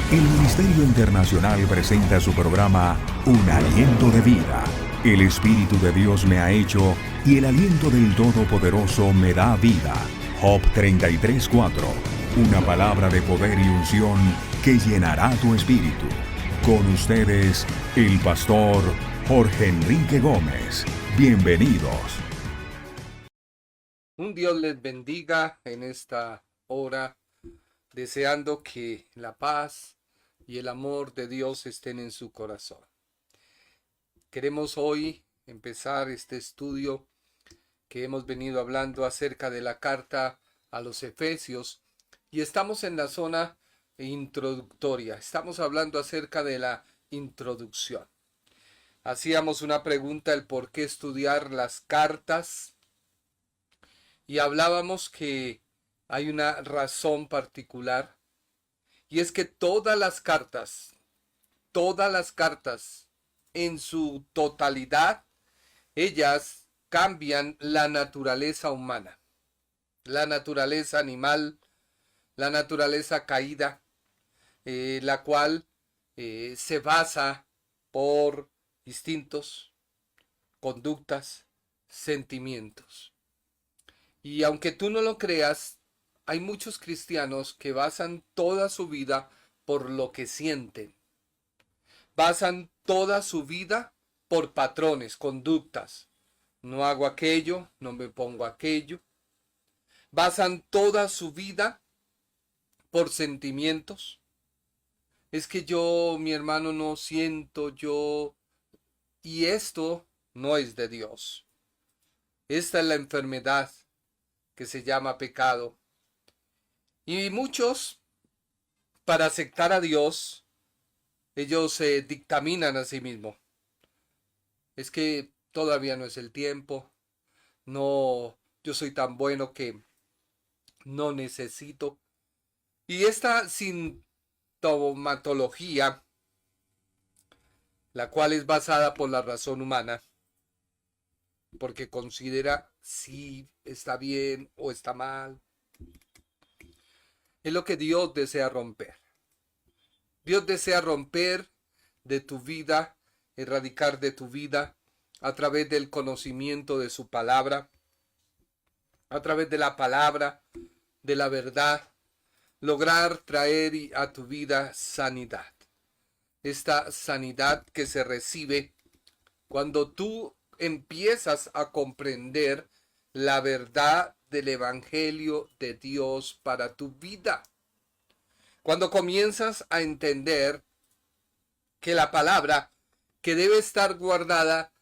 El Ministerio Internacional presenta su programa Un Aliento de Vida. El Espíritu de Dios me ha hecho y el aliento del Todopoderoso me da vida. Job 33:4. Una palabra de poder y unción que llenará tu espíritu. Con ustedes, el pastor Jorge Enrique Gómez. Bienvenidos. Un Dios les bendiga en esta hora, deseando que la paz y el amor de Dios estén en su corazón. Queremos hoy empezar este estudio que hemos venido hablando acerca de la carta a los Efesios y estamos en la zona introductoria. Estamos hablando acerca de la introducción. Hacíamos una pregunta, el por qué estudiar las cartas, y hablábamos que hay una razón particular, y es que todas las cartas en su totalidad, ellas cambian la naturaleza humana, la naturaleza animal, la naturaleza caída, la cual se basa por instintos, conductas, sentimientos. Y aunque tú no lo creas, hay muchos cristianos que basan toda su vida por lo que sienten. Basan toda su vida por patrones, conductas. No hago aquello, no me pongo aquello. Basan toda su vida por sentimientos. Es que yo, mi hermano, no siento yo. Y esto no es de Dios. Esta es la enfermedad que se llama pecado. Y muchos, para aceptar a Dios, ellos se dictaminan a sí mismos. Es que todavía no es el tiempo. No, yo soy tan bueno que no necesito. Y esta sintomatología, la cual es basada por la razón humana, porque considera si está bien o está mal, es lo que Dios desea romper. Dios desea romper de tu vida, erradicar de tu vida a través del conocimiento de su palabra, a través de la palabra, de la verdad, lograr traer a tu vida sanidad. Esta sanidad que se recibe cuando tú empiezas a comprender la verdad del Evangelio de Dios para tu vida. Cuando comienzas a entender que la palabra que debe estar guardada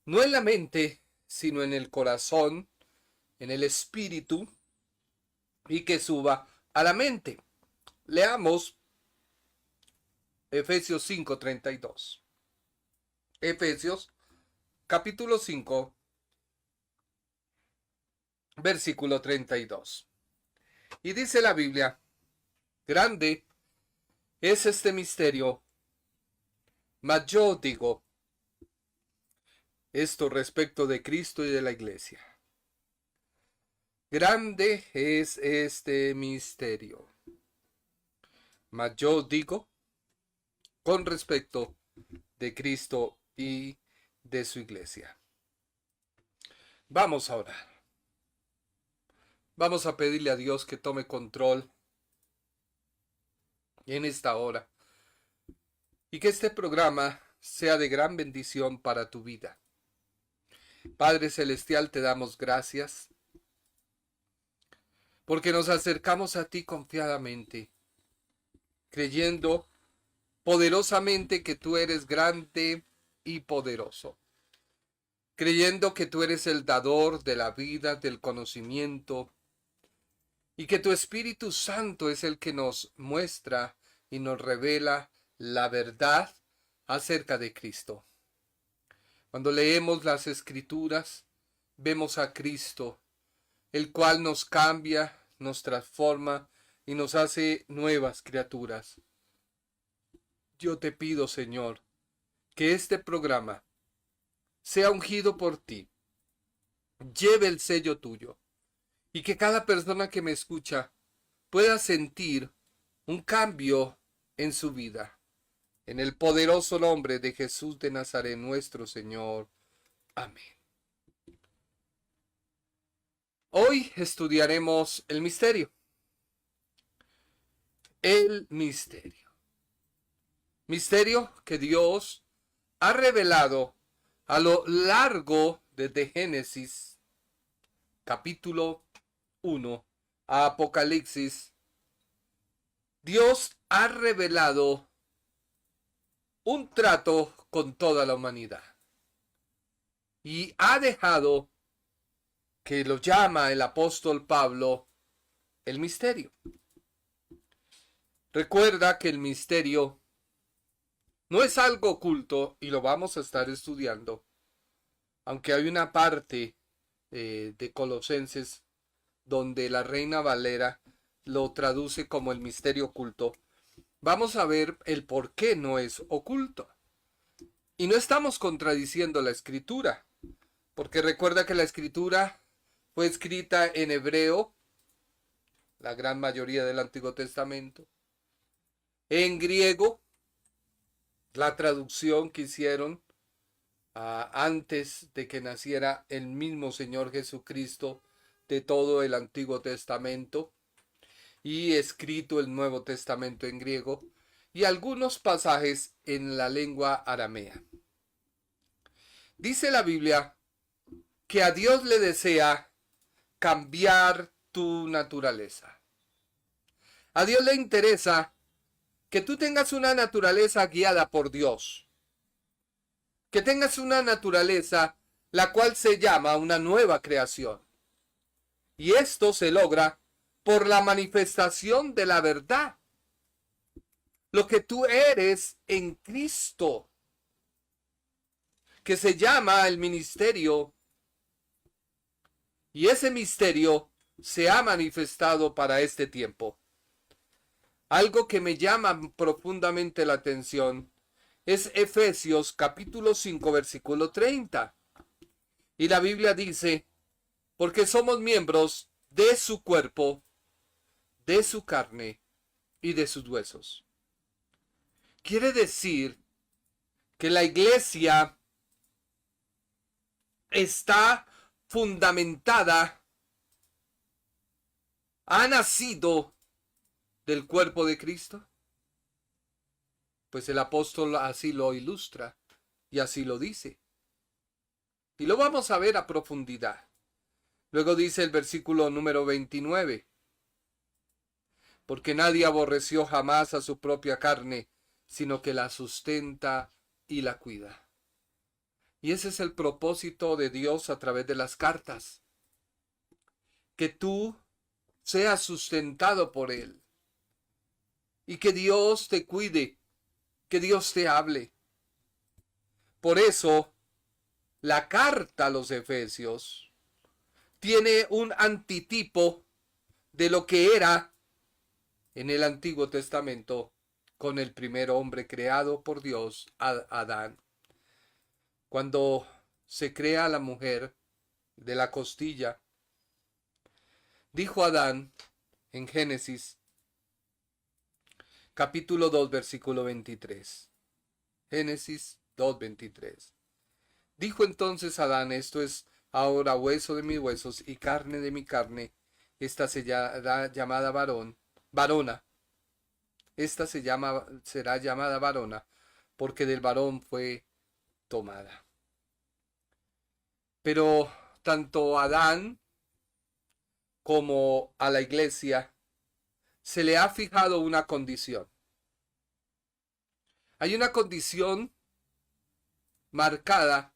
no en la mente, sino en el corazón, en el espíritu, y que suba a la mente. Leamos Efesios 5:32. Efesios capítulo 5, versículo 32. Y dice la Biblia: grande es este misterio, mas yo digo esto respecto de Cristo y de la iglesia. Grande es este misterio, mas yo digo con respecto de Cristo y de su iglesia. Vamos a orar. Vamos a pedirle a Dios que tome control en esta hora y que este programa sea de gran bendición para tu vida. Padre Celestial, te damos gracias porque nos acercamos a ti confiadamente, creyendo poderosamente que tú eres grande y poderoso, creyendo que tú eres el dador de la vida, del conocimiento, y que tu Espíritu Santo es el que nos muestra y nos revela la verdad acerca de Cristo. Cuando leemos las Escrituras, vemos a Cristo, el cual nos cambia, nos transforma y nos hace nuevas criaturas. Yo te pido, Señor, que este programa sea ungido por ti, lleve el sello tuyo, y que cada persona que me escucha pueda sentir un cambio en su vida. En el poderoso nombre de Jesús de Nazaret, nuestro Señor. Amén. Hoy estudiaremos el misterio. El misterio. Misterio que Dios ha revelado a lo largo desde Génesis, capítulo 1, a Apocalipsis. Dios ha revelado un trato con toda la humanidad y ha dejado, que lo llama el apóstol Pablo, el misterio. Recuerda que el misterio no es algo oculto y lo vamos a estar estudiando, aunque hay una parte de Colosenses donde la Reina Valera lo traduce como el misterio oculto. Vamos a ver el por qué no es oculto. Y no estamos contradiciendo la escritura, porque recuerda que la escritura fue escrita en hebreo, la gran mayoría del Antiguo Testamento, en griego, la traducción que hicieron antes de que naciera el mismo Señor Jesucristo de todo el Antiguo Testamento, y escrito el Nuevo Testamento en griego, y algunos pasajes en la lengua aramea. Dice la Biblia que a Dios le desea cambiar tu naturaleza. A Dios le interesa que tú tengas una naturaleza guiada por Dios. Que tengas una naturaleza la cual se llama una nueva creación. Y esto se logra por la manifestación de la verdad. Lo que tú eres en Cristo, que se llama el misterio. Y ese misterio se ha manifestado para este tiempo. Algo que me llama profundamente la atención es Efesios capítulo 5 versículo 30. Y la Biblia dice, porque somos miembros de su cuerpo, de su carne y de sus huesos. Quiere decir que la iglesia está fundamentada, ha nacido del cuerpo de Cristo. Pues el apóstol así lo ilustra y así lo dice. Y lo vamos a ver a profundidad. Luego dice el versículo número 29. Porque nadie aborreció jamás a su propia carne, sino que la sustenta y la cuida. Y ese es el propósito de Dios a través de las cartas. Que tú seas sustentado por Él. Y que Dios te cuide, que Dios te hable. Por eso, la carta a los Efesios tiene un antitipo de lo que era en el Antiguo Testamento con el primer hombre creado por Dios, Adán. Cuando se crea la mujer de la costilla, dijo Adán en Génesis capítulo 2 versículo 23. Génesis 2:23. Dijo entonces Adán, esto es ahora hueso de mis huesos y carne de mi carne, esta será llamada varona. Esta será llamada varona, porque del varón fue tomada. Pero tanto a Adán como a la iglesia se le ha fijado una condición. Hay una condición marcada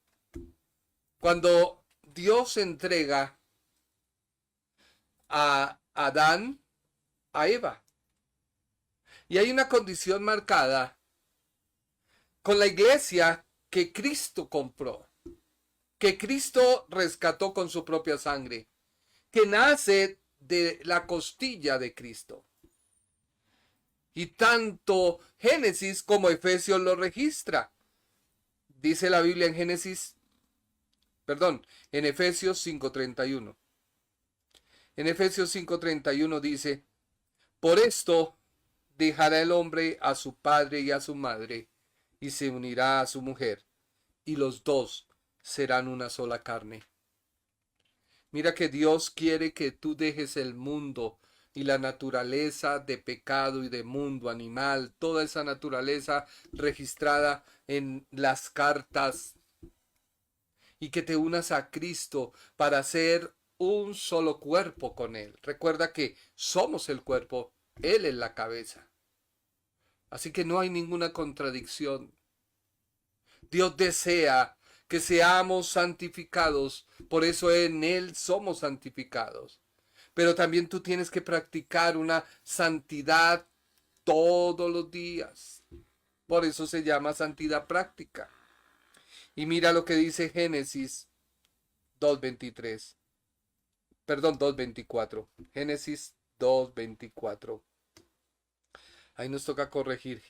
cuando Dios entrega a Adán a Eva. Y hay una condición marcada con la iglesia que Cristo compró, que Cristo rescató con su propia sangre, que nace de la costilla de Cristo. Y tanto Génesis como Efesios lo registra. Dice la Biblia en en Efesios 5:31. En Efesios 5:31 dice, por esto dejará el hombre a su padre y a su madre, y se unirá a su mujer, y los dos serán una sola carne. Mira que Dios quiere que tú dejes el mundo y la naturaleza de pecado y de mundo animal, toda esa naturaleza registrada en las cartas, y que te unas a Cristo para ser un solo cuerpo con Él. Recuerda que somos el cuerpo, Él es la cabeza. Así que no hay ninguna contradicción. Dios desea que seamos santificados, por eso en Él somos santificados. Pero también tú tienes que practicar una santidad todos los días. Por eso se llama santidad práctica. Y mira lo que dice Génesis 2:23. Perdón, 2:24. Génesis 2:24. Ahí nos toca corregir.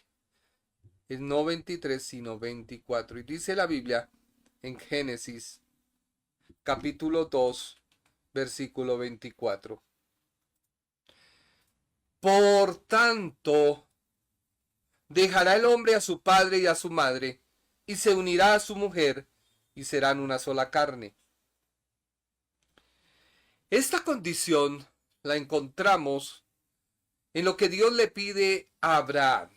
Es no 23, sino 24. Y dice la Biblia en Génesis capítulo 2, versículo 24. Por tanto, dejará el hombre a su padre y a su madre, y se unirá a su mujer, y serán una sola carne. Esta condición la encontramos en lo que Dios le pide a Abraham.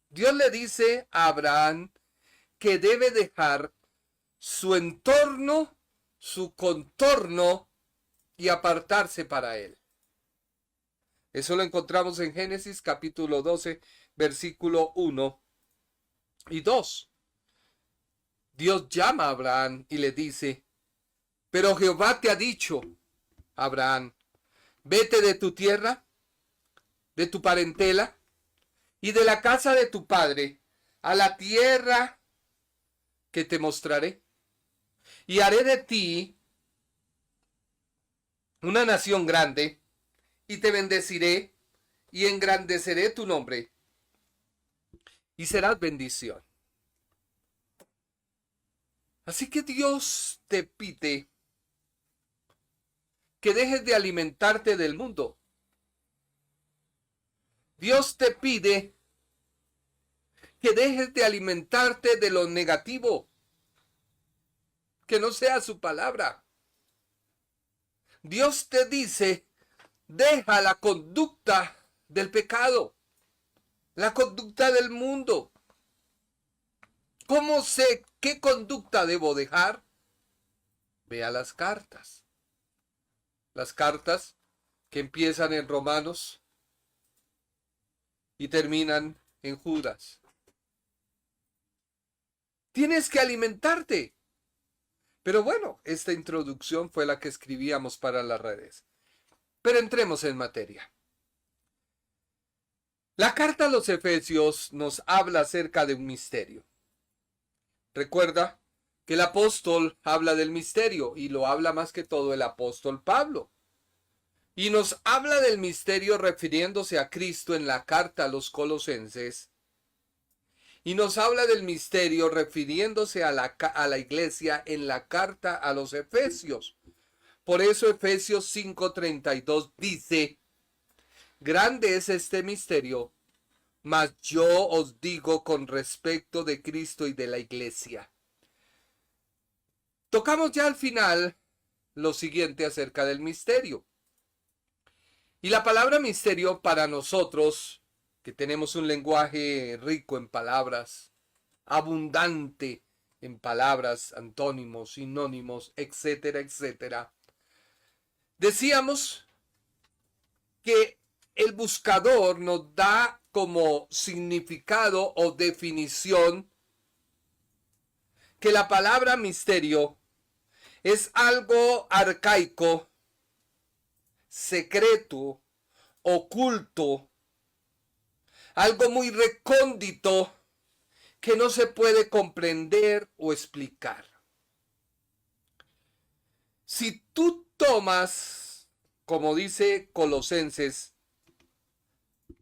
Dios le dice a Abraham que debe dejar su entorno, su contorno y apartarse para él. Eso lo encontramos en Génesis capítulo 12, versículo 1 y 2. Dios llama a Abraham y le dice: pero Jehová te ha dicho, Abraham, vete de tu tierra, de tu parentela y de la casa de tu padre a la tierra que te mostraré, y haré de ti una nación grande, y te bendeciré y engrandeceré tu nombre, y serás bendición. Así que Dios te pide que dejes de alimentarte del mundo. Dios te pide que dejes de alimentarte de lo negativo, que no sea su palabra. Dios te dice: deja la conducta del pecado, la conducta del mundo. ¿Cómo sé qué conducta debo dejar? Vea las cartas. Las cartas que empiezan en Romanos y terminan en Judas. Tienes que alimentarte. Pero bueno, esta introducción fue la que escribíamos para las redes. Pero entremos en materia. La carta a los Efesios nos habla acerca de un misterio. Recuerda que el apóstol habla del misterio, y lo habla más que todo el apóstol Pablo. Y nos habla del misterio refiriéndose a Cristo en la carta a los Colosenses. Y nos habla del misterio refiriéndose a la iglesia en la carta a los Efesios. Por eso Efesios 5:32 dice: grande es este misterio, mas yo os digo con respecto de Cristo y de la iglesia. Tocamos ya al final lo siguiente acerca del misterio. Y la palabra misterio para nosotros, que tenemos un lenguaje rico en palabras, abundante en palabras, antónimos, sinónimos, etcétera, etcétera, decíamos que el buscador nos da como significado o definición que la palabra misterio es algo arcaico, secreto, oculto, algo muy recóndito que no se puede comprender o explicar. Si tú tomas, como dice Colosenses,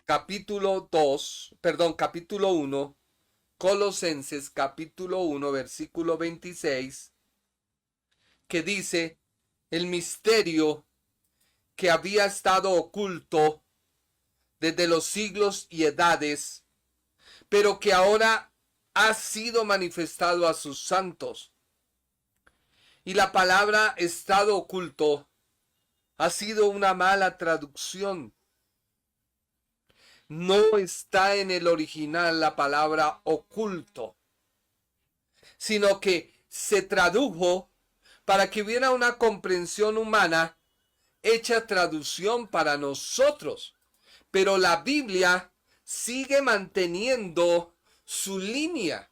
capítulo 1, Colosenses capítulo 1, versículo 26, que dice: el misterio que había estado oculto desde los siglos y edades, pero que ahora ha sido manifestado a sus santos. Y la palabra estado oculto ha sido una mala traducción. No está en el original la palabra oculto, sino que se tradujo para que hubiera una comprensión humana hecha traducción para nosotros. Pero la Biblia sigue manteniendo su línea,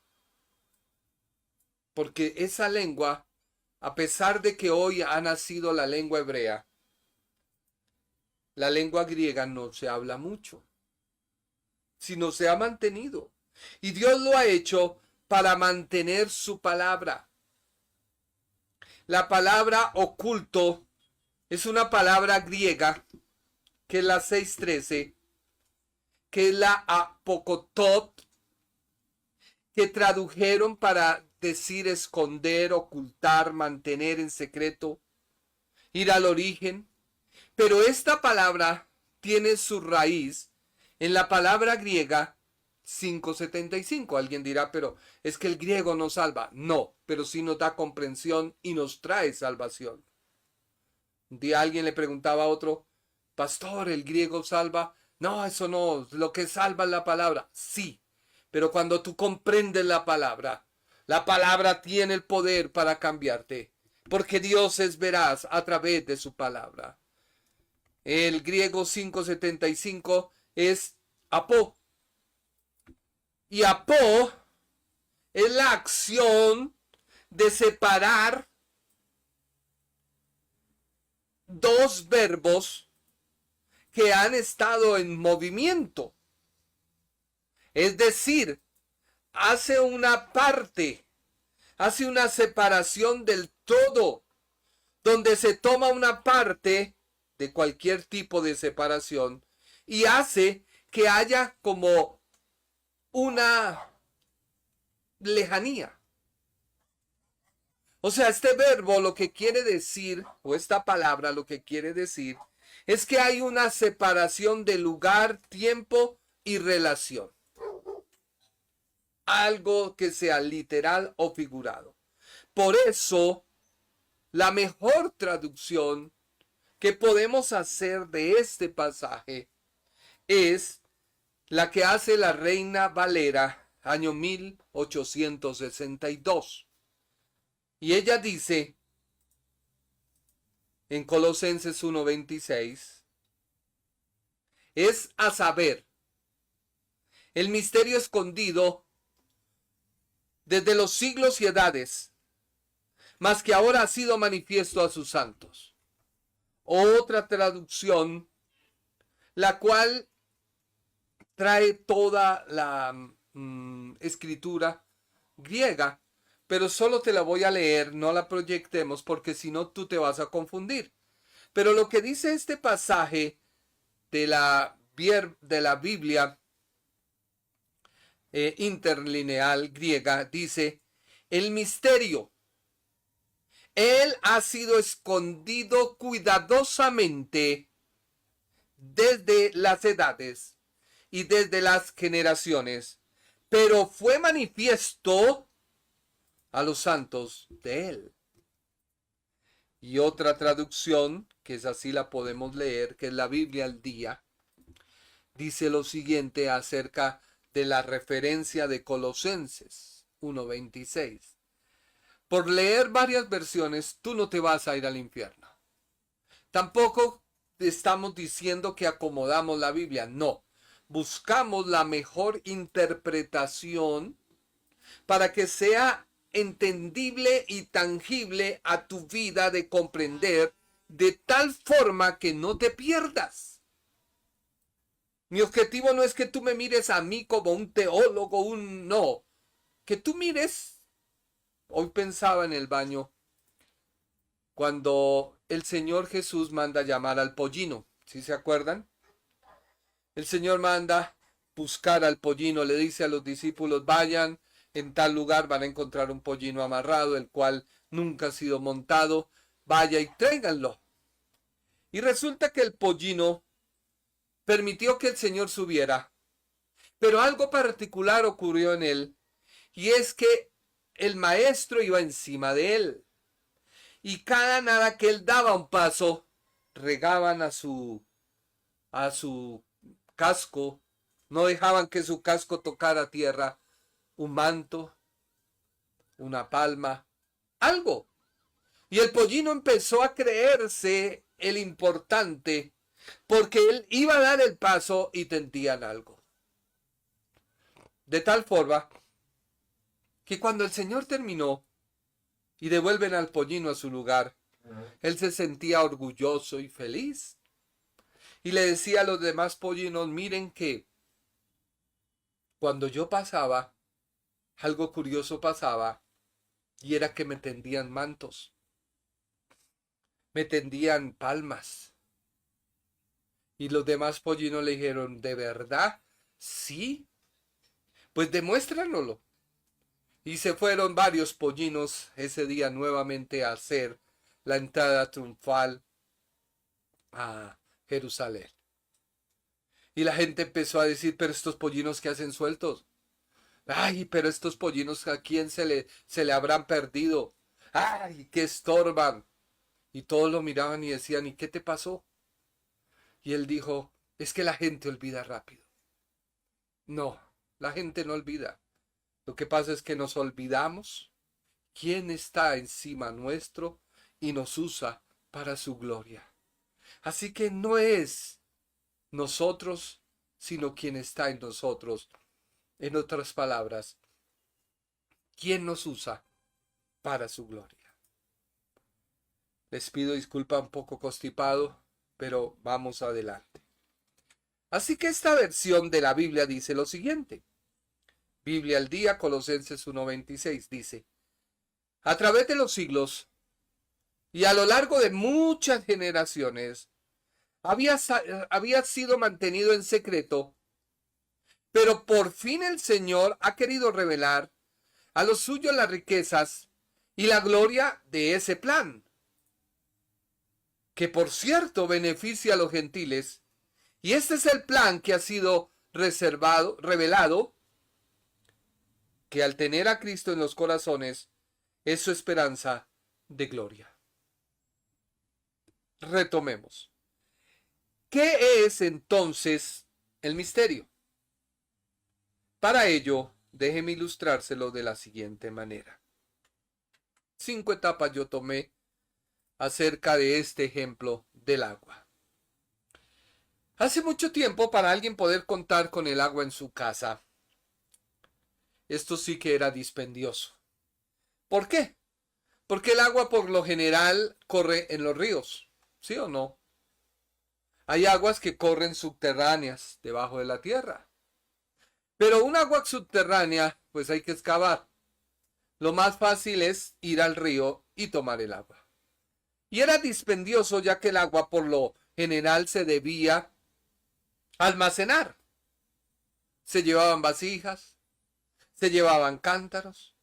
porque esa lengua, a pesar de que hoy ha nacido la lengua hebrea, la lengua griega no se habla mucho, sino se ha mantenido. Y Dios lo ha hecho para mantener su palabra. La palabra oculto es una palabra griega, que es la 613, que es la apokotot, que tradujeron para decir esconder, ocultar, mantener en secreto, ir al origen. Pero esta palabra tiene su raíz en la palabra griega 575. Alguien dirá, pero es que el griego no salva. No, pero sí nos da comprensión y nos trae salvación. Un día alguien le preguntaba a otro, pastor, ¿el griego salva? No, eso no, lo que salva es la palabra. Sí, pero cuando tú comprendes la palabra tiene el poder para cambiarte, porque Dios es veraz a través de su palabra. El griego 575 es apó. Y apó es la acción de separar dos verbos que han estado en movimiento. Es decir, hace una parte, hace una separación del todo, donde se toma una parte de cualquier tipo de separación y hace que haya como una lejanía. O sea, este verbo lo que quiere decir, o esta palabra lo que quiere decir, es que hay una separación de lugar, tiempo y relación. Algo que sea literal o figurado. Por eso, la mejor traducción que podemos hacer de este pasaje es la que hace la Reina Valera, año 1862. Y ella dice en Colosenses 1:26, es a saber, el misterio escondido desde los siglos y edades, mas que ahora ha sido manifiesto a sus santos. Otra traducción, la cual trae toda la escritura griega, pero solo te la voy a leer, no la proyectemos porque si no tú te vas a confundir. Pero lo que dice este pasaje de la Biblia interlineal griega, dice, el misterio, él ha sido escondido cuidadosamente desde las edades y desde las generaciones, pero fue manifiesto a los santos de él. Y otra traducción, que es así la podemos leer, que es la Biblia al día, dice lo siguiente acerca de la referencia de Colosenses 1:26. Por leer varias versiones, tú no te vas a ir al infierno. Tampoco estamos diciendo que acomodamos la Biblia, no. Buscamos la mejor interpretación para que sea entendible y tangible a tu vida de comprender de tal forma que no te pierdas. Mi objetivo no es que tú me mires a mí como un teólogo, no. Que tú mires. Hoy pensaba en el baño cuando el Señor Jesús manda llamar al pollino. ¿Sí se acuerdan? El Señor manda buscar al pollino, le dice a los discípulos, vayan, en tal lugar van a encontrar un pollino amarrado, el cual nunca ha sido montado, vaya y tráiganlo. Y resulta que el pollino permitió que el Señor subiera, pero algo particular ocurrió en él, y es que el maestro iba encima de él, y cada nada que él daba un paso, regaban a su casco, no dejaban que su casco tocara tierra, un manto, una palma, algo. Y el pollino empezó a creerse el importante, porque él iba a dar el paso y tentían algo. De tal forma que cuando el Señor terminó y devuelven al pollino a su lugar, él se sentía orgulloso y feliz. Y le decía a los demás pollinos, miren que cuando yo pasaba, algo curioso pasaba, y era que me tendían mantos, me tendían palmas. Y los demás pollinos le dijeron, ¿de verdad? Sí, pues demuéstranoslo. Y se fueron varios pollinos ese día nuevamente a hacer la entrada triunfal a Jerusalén. Y la gente empezó a decir, pero estos pollinos que hacen sueltos. Ay, pero estos pollinos a quién se le habrán perdido. Ay, que estorban. Y todos lo miraban y decían, ¿y qué te pasó? Y él dijo, es que la gente olvida rápido. No, la gente no olvida. Lo que pasa es que nos olvidamos quién está encima nuestro y nos usa para su gloria. Así que no es nosotros, sino quien está en nosotros. En otras palabras, quién nos usa para su gloria. Les pido disculpa un poco constipado, pero vamos adelante. Así que esta versión de la Biblia dice lo siguiente. Biblia al día, Colosenses 1:26, dice, a través de los siglos y a lo largo de muchas generaciones, había sido mantenido en secreto, pero por fin el Señor ha querido revelar a los suyos las riquezas y la gloria de ese plan, que por cierto beneficia a los gentiles, y este es el plan que ha sido revelado, que al tener a Cristo en los corazones es su esperanza de gloria. Retomemos. ¿Qué es entonces el misterio? Para ello, déjeme ilustrárselo de la siguiente manera. 5 etapas yo tomé acerca de este ejemplo del agua. Hace mucho tiempo, para alguien poder contar con el agua en su casa, esto sí que era dispendioso. ¿Por qué? Porque el agua por lo general corre en los ríos, ¿sí o no? Hay aguas que corren subterráneas, debajo de la tierra. Pero un agua subterránea, pues hay que excavar. Lo más fácil es ir al río y tomar el agua. Y era dispendioso ya que el agua por lo general se debía almacenar. Se llevaban vasijas, se llevaban cántaros,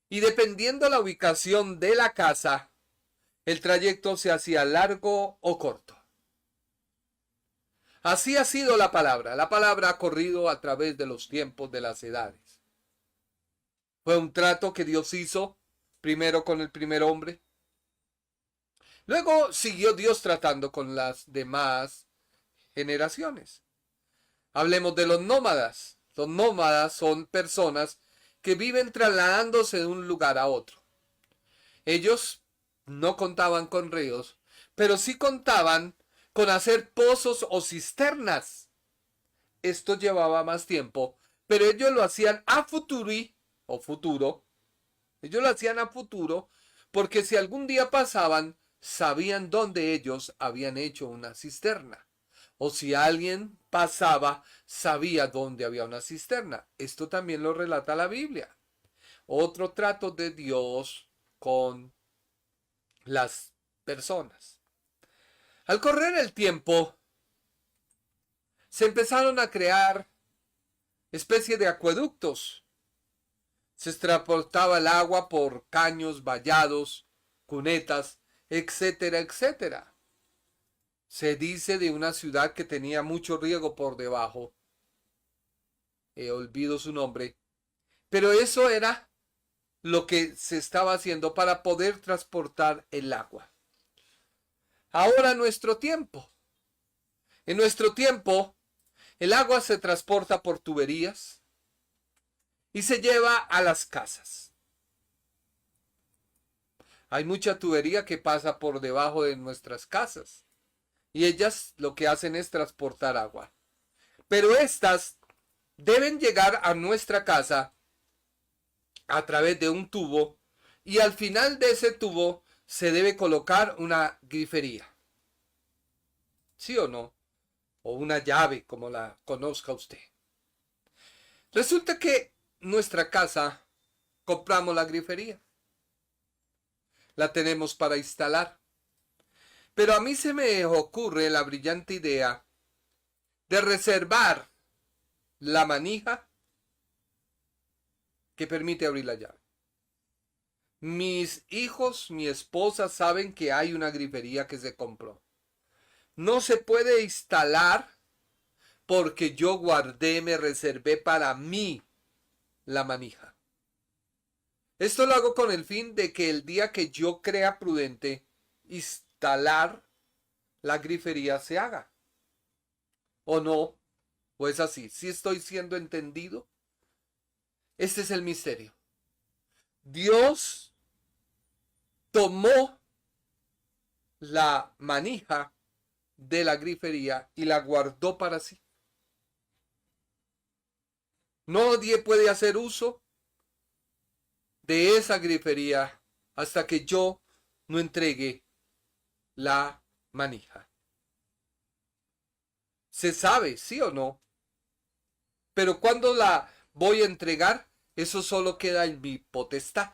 y dependiendo la ubicación de la casa, el trayecto se hacía largo o corto. Así ha sido la palabra. La palabra ha corrido a través de los tiempos de las edades. Fue un trato que Dios hizo primero con el primer hombre. Luego siguió Dios tratando con las demás generaciones. Hablemos de los nómadas. Los nómadas son personas que viven trasladándose de un lugar a otro. Ellos no contaban con ríos, pero sí contaban con hacer pozos o cisternas. Esto llevaba más tiempo, pero ellos lo hacían a futuri o futuro. Ellos lo hacían a futuro porque si algún día pasaban, sabían dónde ellos habían hecho una cisterna. O si alguien pasaba, sabía dónde había una cisterna. Esto también lo relata la Biblia. Otro trato de Dios con las personas. Al correr el tiempo, se empezaron a crear especies de acueductos. Se transportaba el agua por caños, vallados, cunetas, etcétera, etcétera. Se dice de una ciudad que tenía mucho riego por debajo. Olvido su nombre. Pero eso era lo que se estaba haciendo para poder transportar el agua. Ahora nuestro tiempo. En nuestro tiempo, el agua se transporta por tuberías y se lleva a las casas. Hay mucha tubería que pasa por debajo de nuestras casas y ellas lo que hacen es transportar agua. Pero estas deben llegar a nuestra casa a través de un tubo y al final de ese tubo se debe colocar una grifería. ¿Sí o no? O una llave, como la conozca usted. Resulta que nuestra casa compramos la grifería. La tenemos para instalar. Pero a mí se me ocurre la brillante idea de reservar la manija que permite abrir la llave. Mis hijos, mi esposa saben que hay una grifería que se compró. No se puede instalar porque yo guardé, me reservé para mí la manija. Esto lo hago con el fin de que el día que yo crea prudente instalar la grifería se haga. ¿O no? ¿O es así? ¿Sí estoy siendo entendido? Este es el misterio. Dios tomó la manija de la grifería y la guardó para sí. Nadie puede hacer uso de esa grifería hasta que yo no entregue la manija. Se sabe, sí o no, pero cuando la voy a entregar, eso solo queda en mi potestad.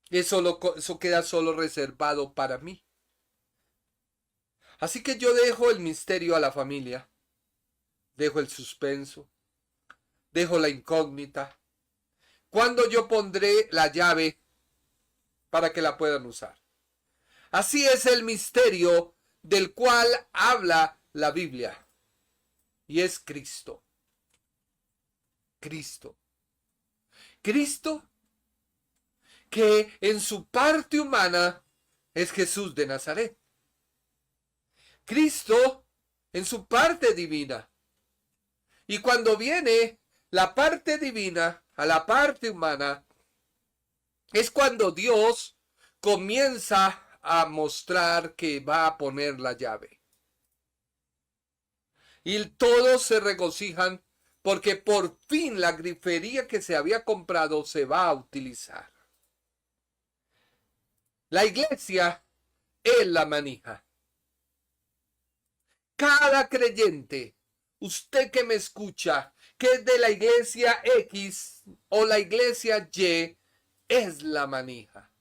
Eso queda solo reservado para mí. Así que yo dejo el misterio a la familia, dejo el suspenso, dejo la incógnita. ¿Cuándo yo pondré la llave para que la puedan usar? Así es el misterio del cual habla la Biblia. Y es Cristo. Cristo. Cristo que en su parte humana es Jesús de Nazaret. Cristo en su parte divina. Y cuando viene la parte divina a la parte humana, es cuando Dios comienza a mostrar que va a poner la llave. Y todos se regocijan porque por fin la grifería que se había comprado se va a utilizar. La iglesia es la manija. Cada creyente, usted que me escucha, que es de la iglesia X o la iglesia Y, es la manija.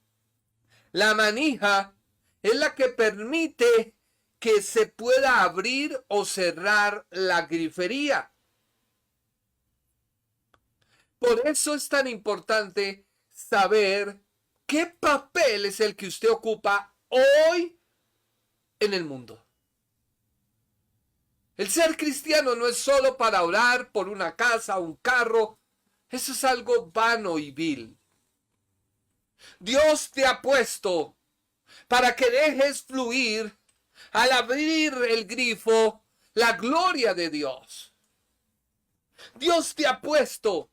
La manija es la que permite que se pueda abrir o cerrar la grifería. Por eso es tan importante saber qué papel es el que usted ocupa hoy en el mundo. El ser cristiano no es solo para orar por una casa, un carro. Eso es algo vano y vil. Dios te ha puesto para que dejes fluir, al abrir el grifo, la gloria de Dios. Dios te ha puesto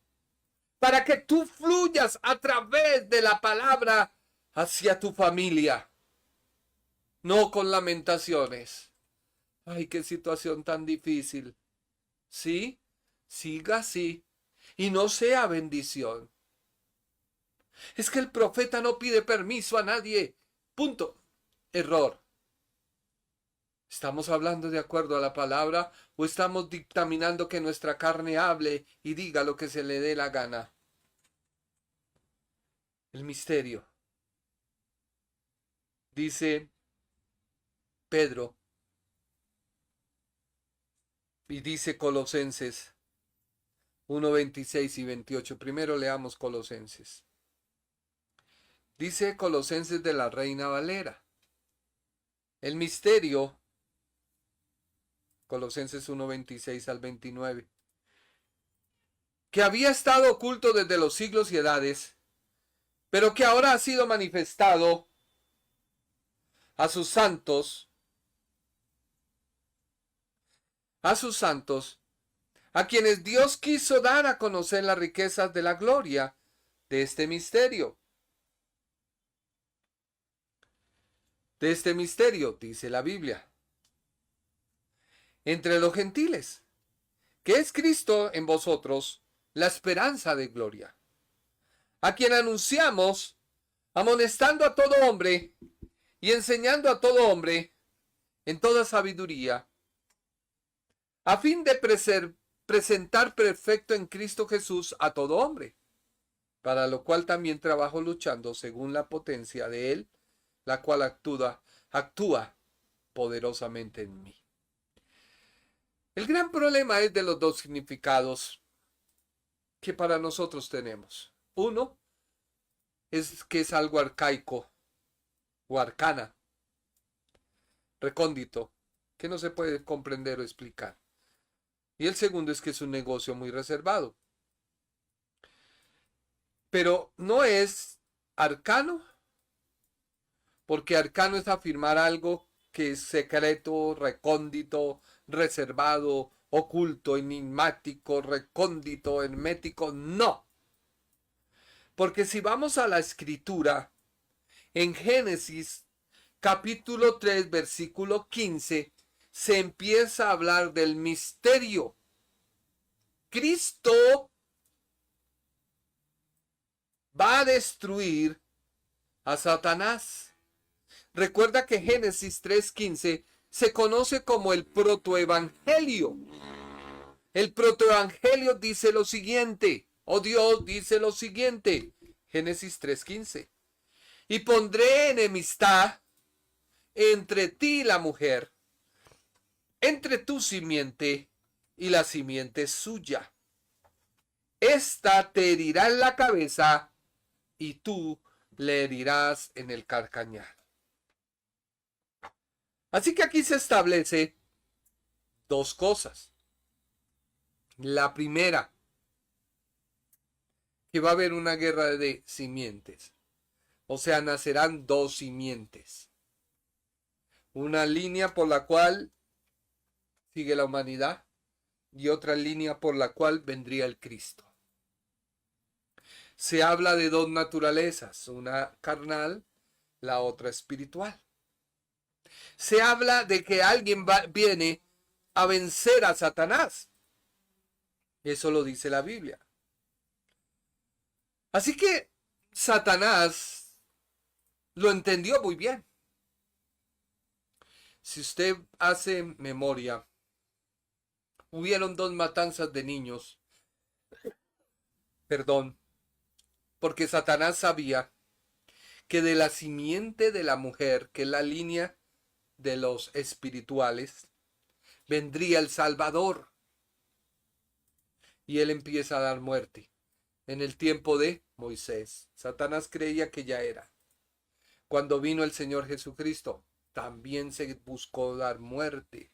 para que tú fluyas a través de la palabra hacia tu familia. No con lamentaciones. Ay, qué situación tan difícil. Sí, siga así y no sea bendición. Es que el profeta no pide permiso a nadie. Punto. Error. ¿Estamos hablando de acuerdo a la palabra o estamos dictaminando que nuestra carne hable y diga lo que se le dé la gana? El misterio. Dice Pedro y dice Colosenses 1:26 y 28. Primero leamos Colosenses. Dice Colosenses de la Reina Valera. El misterio Colosenses 1, 26 al 29. Que había estado oculto desde los siglos y edades, pero que ahora ha sido manifestado a sus santos, a quienes Dios quiso dar a conocer las riquezas de la gloria de este misterio. De este misterio, dice la Biblia, entre los gentiles, que es Cristo en vosotros, la esperanza de gloria, a quien anunciamos, amonestando a todo hombre y enseñando a todo hombre en toda sabiduría, a fin de presentar perfecto en Cristo Jesús a todo hombre, para lo cual también trabajo luchando según la potencia de Él, la cual actúa poderosamente en mí. El gran problema es de los dos significados que para nosotros tenemos. Uno es que es algo arcaico o arcana, recóndito, que no se puede comprender o explicar. Y el segundo es que es un negocio muy reservado. Pero no es arcano, porque arcano es afirmar algo que es secreto, recóndito, reservado, oculto, enigmático, recóndito, hermético. No. Porque si vamos a la escritura, en Génesis capítulo 3, versículo 15, se empieza a hablar del misterio. Cristo va a destruir a Satanás. Recuerda que Génesis 3:15 se conoce como el protoevangelio. El protoevangelio dice lo siguiente, o Dios dice lo siguiente, Génesis 3:15. Y pondré enemistad entre ti y la mujer, entre tu simiente y la simiente suya. Esta te herirá en la cabeza y tú le herirás en el calcañar. Así que aquí se establece dos cosas. La primera, que va a haber una guerra de simientes. O sea, nacerán dos simientes. Una línea por la cual sigue la humanidad y otra línea por la cual vendría el Cristo. Se habla de dos naturalezas, una carnal, la otra espiritual. Se habla de que alguien viene a vencer a Satanás. Eso lo dice la Biblia. Así que Satanás lo entendió muy bien. Si usted hace memoria, hubieron dos matanzas de niños. Porque Satanás sabía que de la simiente de la mujer, que es la línea de los espirituales, vendría el Salvador. Y él empieza a dar muerte. En el tiempo de Moisés, Satanás creía que ya era. Cuando vino el Señor Jesucristo, también se buscó dar muerte.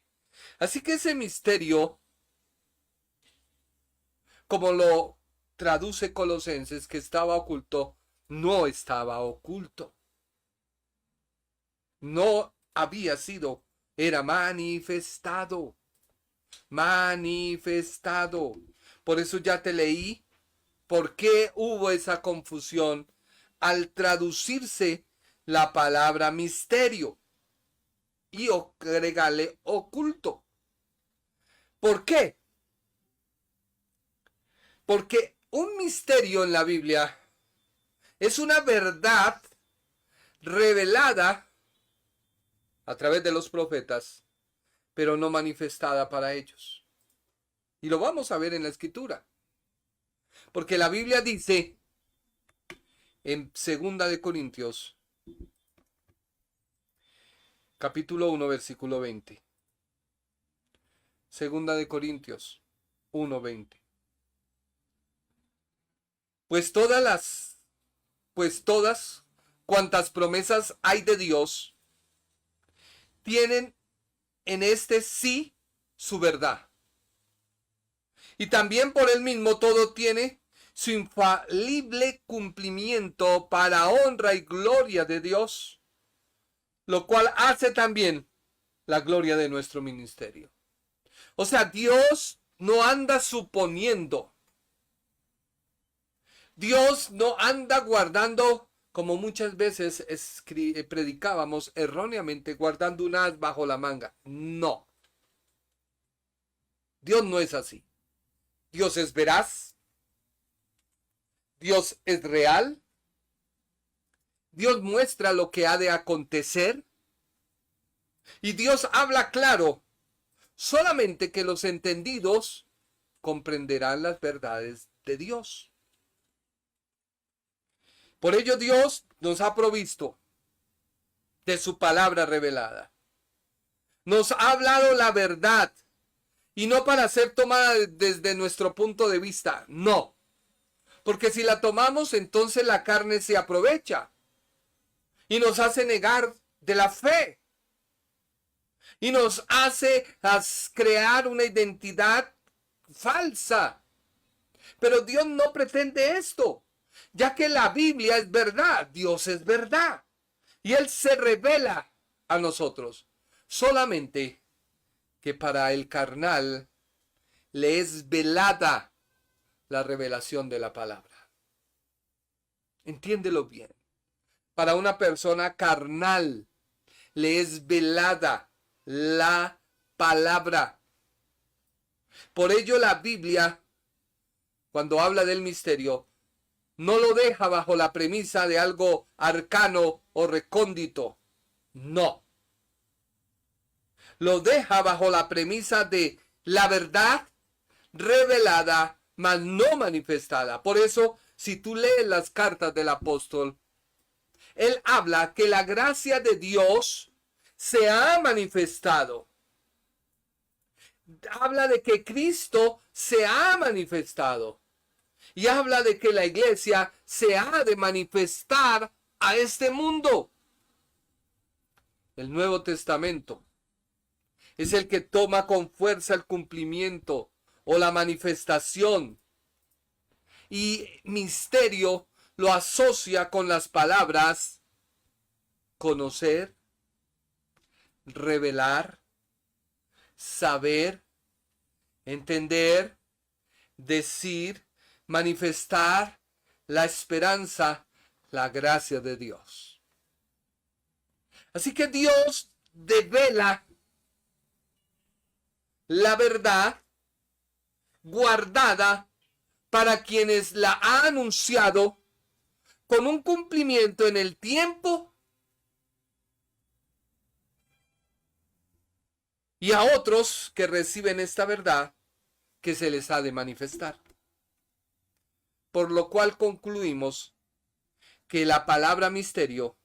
Así que ese misterio, como lo traduce Colosenses, que estaba oculto, no estaba oculto. No había sido, era manifestado. Manifestado. Por eso ya te leí por qué hubo esa confusión al traducirse la palabra misterio y agregarle oculto. ¿Por qué? Porque un misterio en la Biblia es una verdad revelada a través de los profetas, pero no manifestada para ellos. Y lo vamos a ver en la Escritura. Porque la Biblia dice en 2 de Corintios, capítulo 1, versículo 20. 2 de Corintios 1, 20. Pues todas cuantas promesas hay de Dios, tienen en este sí su verdad. Y también por él mismo todo tiene su infalible cumplimiento para honra y gloria de Dios, lo cual hace también la gloria de nuestro ministerio. O sea, Dios no anda suponiendo. Dios no anda guardando, como muchas veces predicábamos erróneamente, guardando un as bajo la manga. No. Dios no es así. Dios es veraz. Dios es real. Dios muestra lo que ha de acontecer. Y Dios habla claro. Solamente que los entendidos comprenderán las verdades de Dios. Por ello Dios nos ha provisto de su palabra revelada. Nos ha hablado la verdad. Y no para ser tomada desde nuestro punto de vista. No. Porque si la tomamos, entonces la carne se aprovecha. Y nos hace negar de la fe. Y nos hace crear una identidad falsa. Pero Dios no pretende esto. Ya que la Biblia es verdad, Dios es verdad. Y Él se revela a nosotros. Solamente que para el carnal le es velada la revelación de la palabra. Entiéndelo bien. Para una persona carnal le es velada la palabra. Por ello la Biblia, cuando habla del misterio, no lo deja bajo la premisa de algo arcano o recóndito. No. Lo deja bajo la premisa de la verdad revelada, mas no manifestada. Por eso, si tú lees las cartas del apóstol, él habla que la gracia de Dios se ha manifestado. Habla de que Cristo se ha manifestado. Y habla de que la iglesia se ha de manifestar a este mundo. El Nuevo Testamento es el que toma con fuerza el cumplimiento o la manifestación. Y misterio lo asocia con las palabras conocer, revelar, saber, entender, decir, manifestar la esperanza, la gracia de Dios. Así que Dios devela la verdad guardada para quienes la ha anunciado con un cumplimiento en el tiempo y a otros que reciben esta verdad que se les ha de manifestar. Por lo cual concluimos que la palabra misterio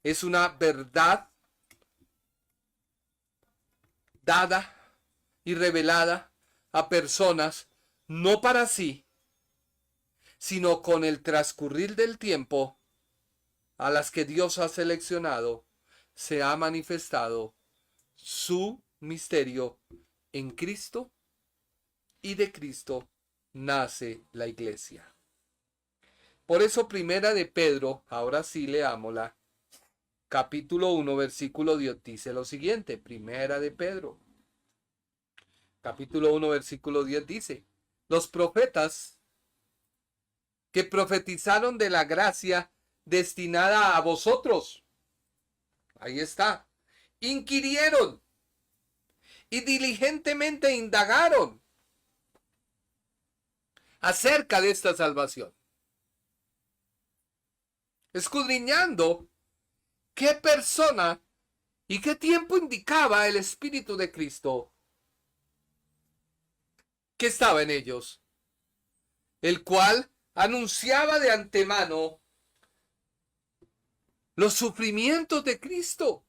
es una verdad dada y revelada a personas, no para sí, sino con el transcurrir del tiempo, a las que Dios ha seleccionado, se ha manifestado su misterio en Cristo, y de Cristo nace la iglesia. Por eso Primera de Pedro, ahora sí leámosla, capítulo 1, versículo 10, dice lo siguiente. Primera de Pedro, capítulo 1, versículo 10 dice: los profetas que profetizaron de la gracia destinada a vosotros, ahí está, inquirieron y diligentemente indagaron acerca de esta salvación, escudriñando qué persona y qué tiempo indicaba el Espíritu de Cristo que estaba en ellos, el cual anunciaba de antemano los sufrimientos de Cristo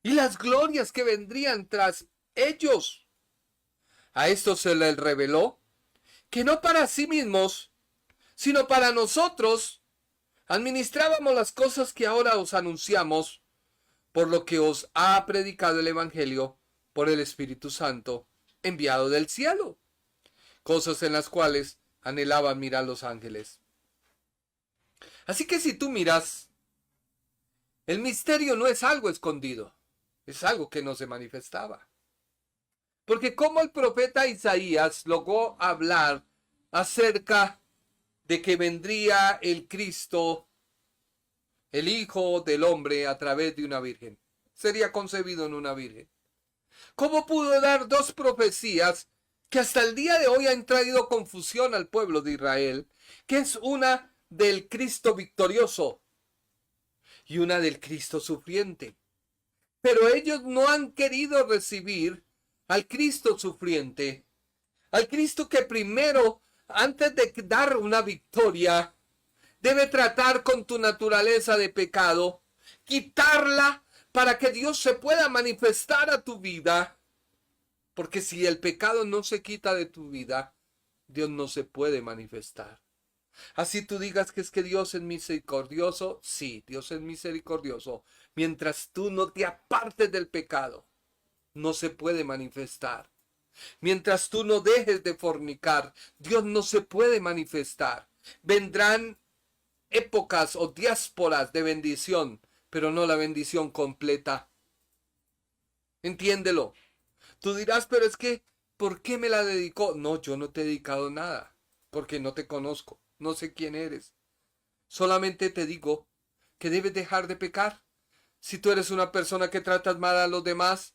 y las glorias que vendrían tras ellos. A esto se les reveló que no para sí mismos, sino para nosotros, administrábamos las cosas que ahora os anunciamos, por lo que os ha predicado el Evangelio, por el Espíritu Santo enviado del cielo, cosas en las cuales anhelaban mirar los ángeles. Así que si tú miras, el misterio no es algo escondido, es algo que no se manifestaba. Porque como el profeta Isaías logró hablar acerca de que vendría el Cristo, el Hijo del Hombre, a través de una virgen. Sería concebido en una virgen. ¿Cómo pudo dar dos profecías que hasta el día de hoy han traído confusión al pueblo de Israel? Que es una del Cristo victorioso y una del Cristo sufriente. Pero ellos no han querido recibir al Cristo sufriente, al Cristo que primero, antes de dar una victoria, debe tratar con tu naturaleza de pecado, quitarla para que Dios se pueda manifestar a tu vida. Porque si el pecado no se quita de tu vida, Dios no se puede manifestar. Así tú digas que es que Dios es misericordioso, sí, Dios es misericordioso. Mientras tú no te apartes del pecado, no se puede manifestar. Mientras tú no dejes de fornicar, Dios no se puede manifestar. Vendrán épocas o diásporas de bendición, pero no la bendición completa. Entiéndelo. Tú dirás, pero es que, ¿por qué me la dedicó? No, yo no te he dedicado nada, porque no te conozco, no sé quién eres. Solamente te digo que debes dejar de pecar. Si tú eres una persona que tratas mal a los demás,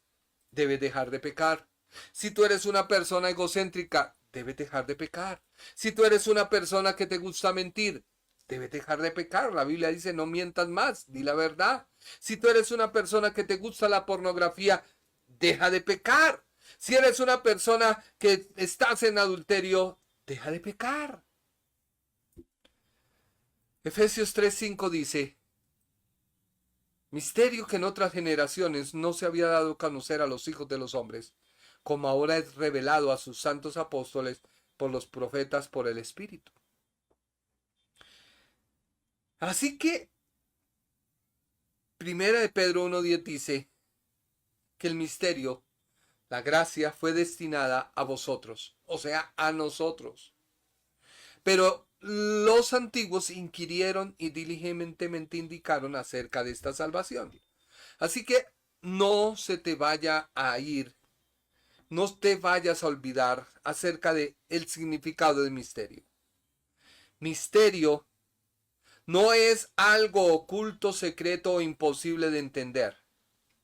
debes dejar de pecar. Si tú eres una persona egocéntrica, debes dejar de pecar. Si tú eres una persona que te gusta mentir, debes dejar de pecar. La Biblia dice, no mientas más, di la verdad. Si tú eres una persona que te gusta la pornografía, deja de pecar. Si eres una persona que estás en adulterio, deja de pecar. Efesios 3:5 dice, misterio que en otras generaciones no se había dado a conocer a los hijos de los hombres, como ahora es revelado a sus santos apóstoles por los profetas por el Espíritu. Así que, Primera de Pedro 1:10 dice que el misterio, la gracia, fue destinada a vosotros, o sea, a nosotros. Pero los antiguos inquirieron y diligentemente indicaron acerca de esta salvación. Así que no se te vaya a ir, no te vayas a olvidar acerca de el significado del misterio. Misterio no es algo oculto, secreto o imposible de entender.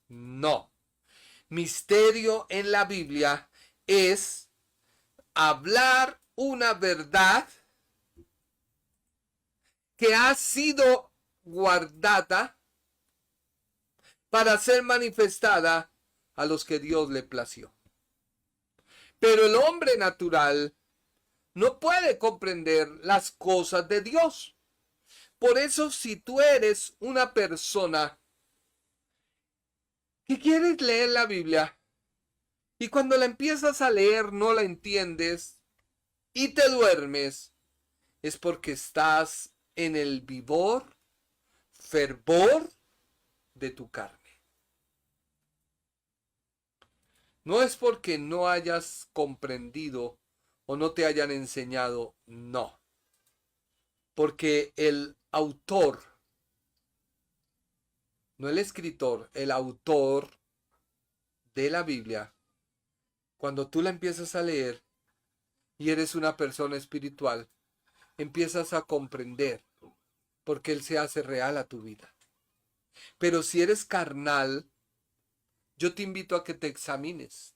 No. Misterio en la Biblia es hablar una verdad que ha sido guardada para ser manifestada a los que Dios le plació. Pero el hombre natural no puede comprender las cosas de Dios. Por eso, si tú eres una persona que quieres leer la Biblia y cuando la empiezas a leer no la entiendes y te duermes, es porque estás en el vigor, fervor de tu carne. No es porque no hayas comprendido o no te hayan enseñado, no. Porque el autor, no el escritor, el autor de la Biblia, cuando tú la empiezas a leer y eres una persona espiritual, empiezas a comprender porque Él se hace real a tu vida. Pero si eres carnal, yo te invito a que te examines.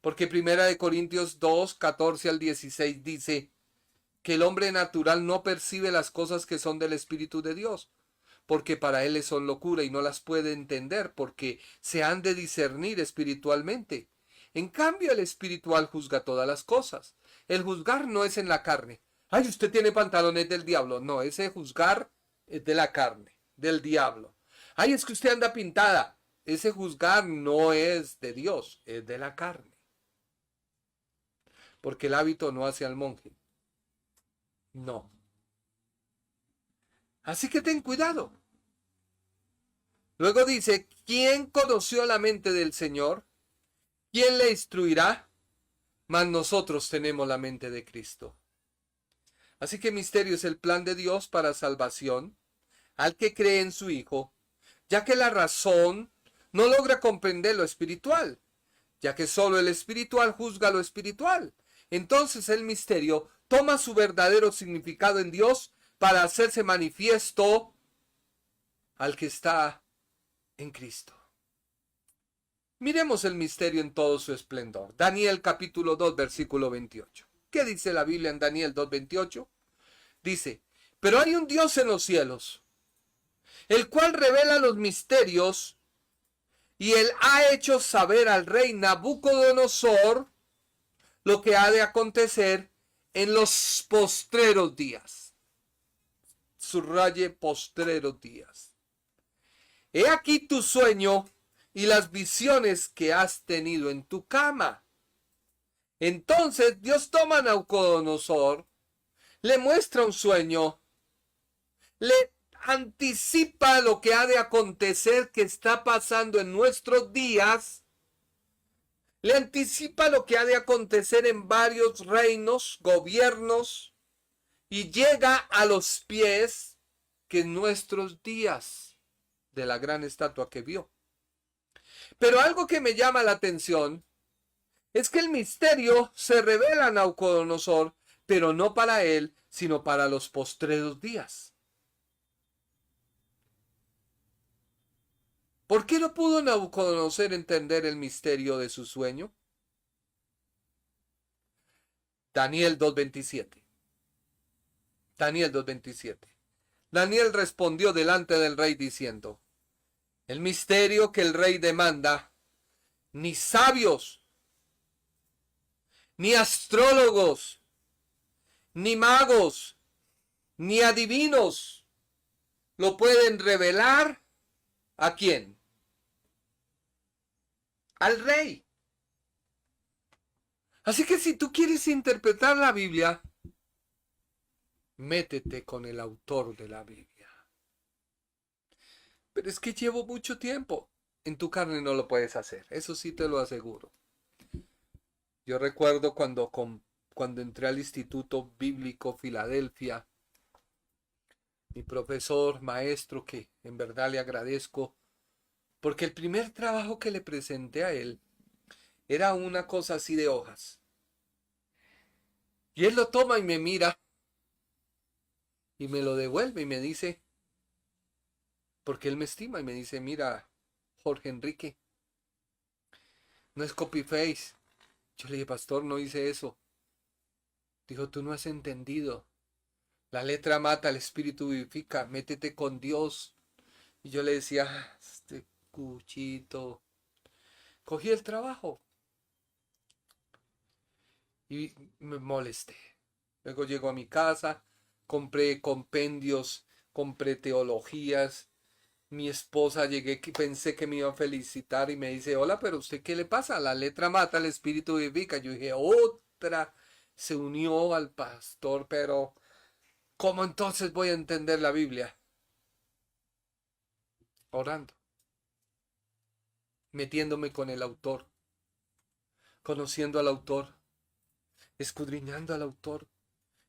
Porque 1 Corintios 2, 14 al 16 dice que el hombre natural no percibe las cosas que son del Espíritu de Dios, porque para él son locura y no las puede entender, porque se han de discernir espiritualmente. En cambio, el espiritual juzga todas las cosas. El juzgar no es en la carne. Ay, usted tiene pantalones del diablo. No, ese juzgar es de la carne, del diablo. Ay, es que usted anda pintada. Ese juzgar no es de Dios, es de la carne. Porque el hábito no hace al monje. No. Así que ten cuidado. Luego dice, ¿quién conoció la mente del Señor? ¿Quién le instruirá? Mas nosotros tenemos la mente de Cristo. Así que misterio es el plan de Dios para salvación al que cree en su Hijo, ya que la razón no logra comprender lo espiritual, ya que solo el espiritual juzga lo espiritual. Entonces el misterio toma su verdadero significado en Dios para hacerse manifiesto al que está en Cristo. Miremos el misterio en todo su esplendor. Daniel capítulo 2, versículo 28. ¿Qué dice la Biblia en Daniel 2:28? Dice, pero hay un Dios en los cielos, el cual revela los misterios, y él ha hecho saber al rey Nabucodonosor lo que ha de acontecer en los postreros días. Subraye postreros días. He aquí tu sueño y las visiones que has tenido en tu cama. Entonces Dios toma a Nabucodonosor, le muestra un sueño, le anticipa lo que ha de acontecer, que está pasando en nuestros días, le anticipa lo que ha de acontecer en varios reinos, gobiernos, y llega a los pies que en nuestros días de la gran estatua que vio. Pero algo que me llama la atención es que el misterio se revela a Nabucodonosor, pero no para él, sino para los postreros días. ¿Por qué no pudo Nabucodonosor entender el misterio de su sueño? Daniel 2:27. Daniel 2:27. Daniel respondió delante del rey diciendo, el misterio que el rey demanda, ni sabios, ni astrólogos, ni magos, ni adivinos lo pueden revelar. ¿A quién? Al rey. Así que si tú quieres interpretar la Biblia, métete con el autor de la Biblia. Pero es que llevo mucho tiempo. En tu carne no lo puedes hacer, eso sí te lo aseguro. Yo recuerdo cuando entré al Instituto Bíblico Filadelfia, mi profesor, maestro, que en verdad le agradezco, porque el primer trabajo que le presenté a él era una cosa así de hojas. Y él lo toma y me mira y me lo devuelve y me dice, porque él me estima y me dice, mira, Jorge Enrique, no es copy-paste. Yo le dije, pastor, no hice eso. Dijo, tú no has entendido. La letra mata, el espíritu vivifica, métete con Dios. Y yo le decía, este cuchito. Cogí el trabajo y me molesté. Luego llego a mi casa, compré compendios, compré teologías. Mi esposa llegué, que pensé que me iba a felicitar y me dice, hola, pero ¿usted qué le pasa? La letra mata, el espíritu vivifica. Yo dije, otra. Se unió al pastor, pero ¿cómo entonces voy a entender la Biblia? Orando, metiéndome con el autor, conociendo al autor, escudriñando al autor.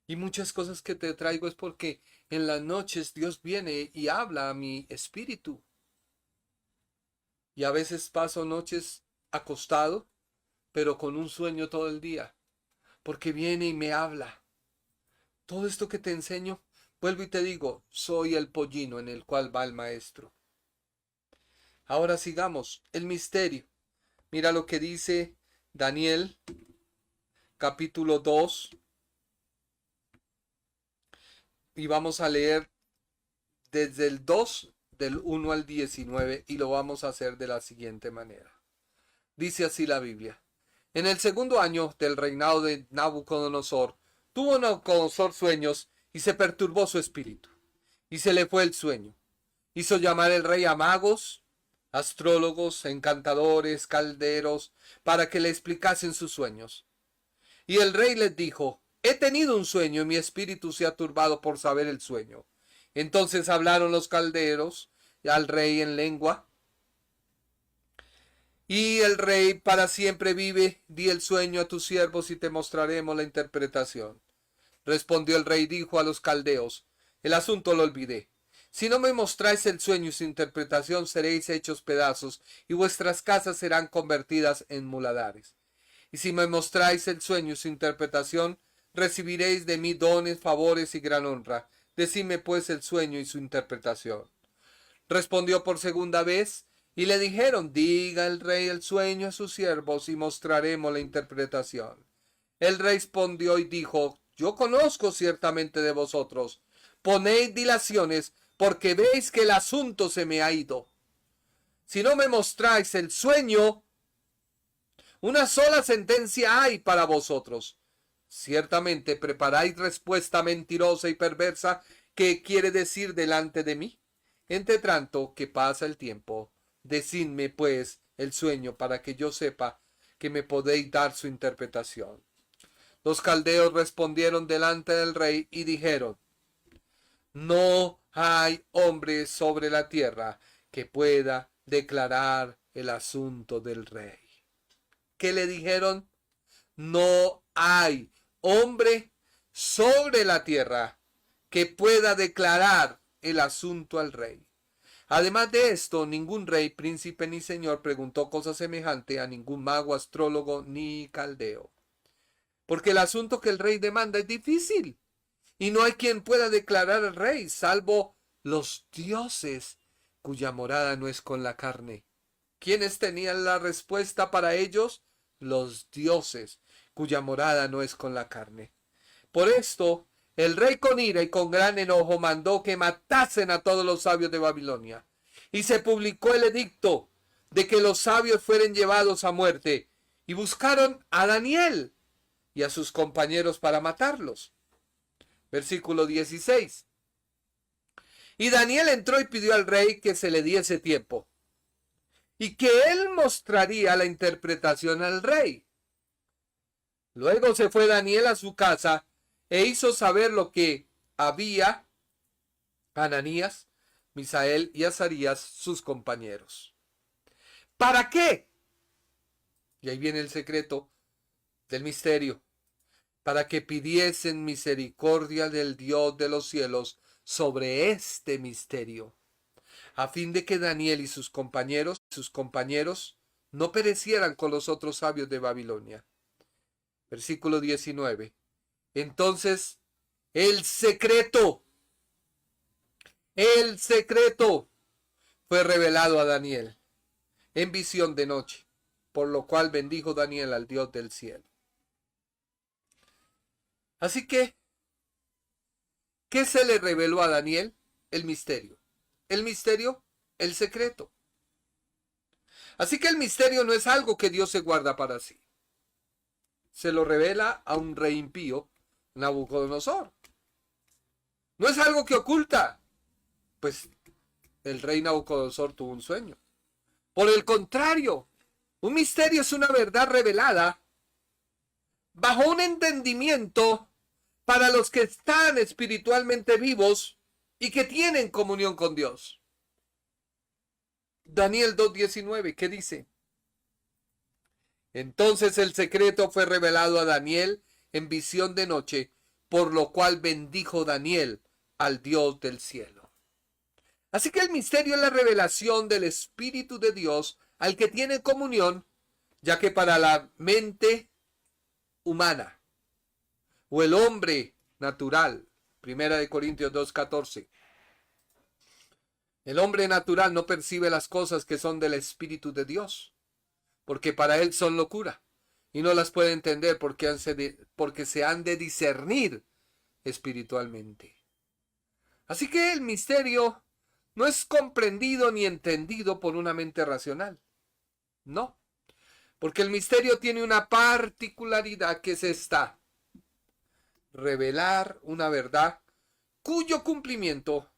Y muchas cosas que te traigo es porque en las noches Dios viene y habla a mi espíritu. Y a veces paso noches acostado, pero con un sueño todo el día, porque viene y me habla. Todo esto que te enseño, vuelvo y te digo, soy el pollino en el cual va el maestro. Ahora sigamos, el misterio. Mira lo que dice Daniel, capítulo 2. Y vamos a leer desde el 2, del 1 al 19, y lo vamos a hacer de la siguiente manera. Dice así la Biblia. En el segundo año del reinado de Nabucodonosor, tuvo Nabucodonosor sueños y se perturbó su espíritu. Y se le fue el sueño. Hizo llamar el rey a magos, astrólogos, encantadores, calderos, para que le explicasen sus sueños. Y el rey les dijo, he tenido un sueño y mi espíritu se ha turbado por saber el sueño. Entonces hablaron los calderos al rey en lengua. Y el rey para siempre vive. Di el sueño a tus siervos y te mostraremos la interpretación. Respondió el rey, dijo a los caldeos: el asunto lo olvidé. Si no me mostráis el sueño y su interpretación, seréis hechos pedazos, y vuestras casas serán convertidas en muladares. Y si me mostráis el sueño y su interpretación, recibiréis de mí dones, favores y gran honra. Decidme pues el sueño y su interpretación. Respondió por segunda vez, y le dijeron: diga el rey el sueño a sus siervos, y mostraremos la interpretación. El rey respondió y dijo: yo conozco ciertamente de vosotros. Poned dilaciones, porque veis que el asunto se me ha ido. Si no me mostráis el sueño, una sola sentencia hay para vosotros. Ciertamente preparáis respuesta mentirosa y perversa que quiere decir delante de mí. Entre tanto que pasa el tiempo, decidme pues el sueño para que yo sepa que me podéis dar su interpretación. Los caldeos respondieron delante del rey y dijeron: no hay hombre sobre la tierra que pueda declarar el asunto del rey. ¿Qué le dijeron? No hay hombre sobre la tierra que pueda declarar el asunto al rey. Además de esto, ningún rey, príncipe ni señor preguntó cosa semejante a ningún mago, astrólogo ni caldeo. Porque el asunto que el rey demanda es difícil, y no hay quien pueda declarar al rey, salvo los dioses, cuya morada no es con la carne. ¿Quiénes tenían la respuesta para ellos? Los dioses, cuya morada no es con la carne. Por esto, el rey con ira y con gran enojo mandó que matasen a todos los sabios de Babilonia. Y se publicó el edicto de que los sabios fueran llevados a muerte. Y buscaron a Daniel y a sus compañeros para matarlos. Versículo 16. Y Daniel entró y pidió al rey que se le diese tiempo, y que él mostraría la interpretación al rey. Luego se fue Daniel a su casa e hizo saber lo que había Ananías, Misael y Azarías, sus compañeros. ¿Para qué? Y ahí viene el secreto del misterio. Para que pidiesen misericordia del Dios de los cielos sobre este misterio, a fin de que Daniel y sus compañeros no perecieran con los otros sabios de Babilonia. Versículo 19. Entonces el secreto fue revelado a Daniel en visión de noche, por lo cual bendijo Daniel al Dios del cielo. Así que, ¿qué se le reveló a Daniel? El misterio. El misterio, el secreto. Así que el misterio no es algo que Dios se guarda para sí. Se lo revela a un rey impío, Nabucodonosor. No es algo que oculta, pues el rey Nabucodonosor tuvo un sueño. Por el contrario, un misterio es una verdad revelada bajo un entendimiento para los que están espiritualmente vivos y que tienen comunión con Dios. Daniel 2:19, ¿qué dice? Entonces el secreto fue revelado a Daniel en visión de noche, por lo cual bendijo Daniel al Dios del cielo. Así que el misterio es la revelación del Espíritu de Dios al que tiene comunión, ya que para la mente humana o el hombre natural, 1 Corintios 2:14, el hombre natural no percibe las cosas que son del Espíritu de Dios, porque para él son locura, y no las puede entender porque se han de discernir espiritualmente. Así que el misterio no es comprendido ni entendido por una mente racional. No, porque el misterio tiene una particularidad, que es esta: revelar una verdad cuyo cumplimiento